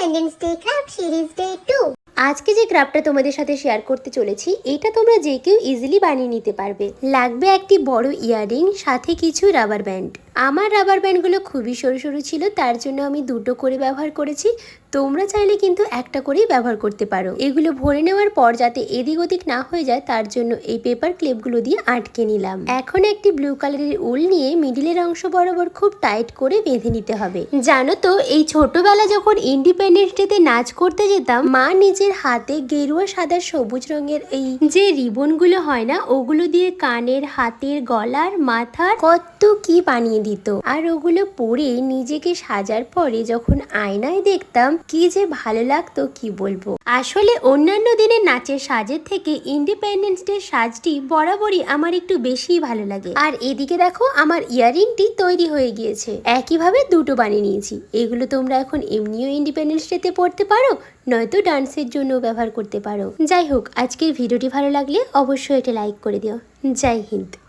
Independence day craft series day 2। আজকে যে ক্রাফটটা তোমাদের সাথে শেয়ার করতে চলেছি এটা তোমরা যে কেউ ইজিলি বানিয়ে নিতে পারবে। লাগবে একটি বড় ইয়াররিং, সাথে কিছু রাবার ব্যান্ড। আমার রাবার ব্যান্ডগুলো খুবই সরু সরু ছিল, তার জন্য আমি দুটো করে ব্যবহার করেছি। তোমরা চাইলে কিন্তু একটা করেই ব্যবহার করতে পারো। এগুলো ভরে নেওয়ার পর যাতে এদিক ওদিক না হয়ে যায় তার জন্য এই পেপার ক্লিপগুলো দিয়ে আটকে নিলাম। এখন একটি ব্লু কালারের উল নিয়ে মিডিলের অংশ বরাবর খুব টাইট করে বেঁধে নিতে হবে। জানো তো, এই ছোটবেলা যখন ইন্ডিপেন্ডেন্স ডেতে নাচ করতে যেতাম, মা নিজের হাতে গেরুয়া সাদা সবুজ রঙের এই যে রিবন গুলো হয় না, ওগুলো দিয়ে কানের, হাতের, গলার, মাথার কত কি বানিয়ে দিত। আর ওগুলো পরে নিজেকে সাজার পরে যখন আয়নায় দেখতাম কি যে ভালো লাগতো কি বলবো। আসলে অন্যান্য দিনের নাচের সাজের থেকে ইন্ডিপেন্ডেন্স ডে সাজটি বরাবরই আমার একটু বেশিই ভালো লাগে। আর এদিকে দেখো আমার ইয়াররিংটি তৈরি হয়ে গিয়েছে। একইভাবে দুটো বানিয়ে নিয়েছি। এগুলো তোমরা এখন এমনিও ইন্ডিপেন্ডেন্স ডেতে পড়তে পারো, নয়তো ডান্সের জন্য ব্যবহার করতে পারো। যাই হোক, আজকের ভিডিওটি ভালো লাগলে অবশ্যই এটা লাইক করে দিও। জয় হিন্দ।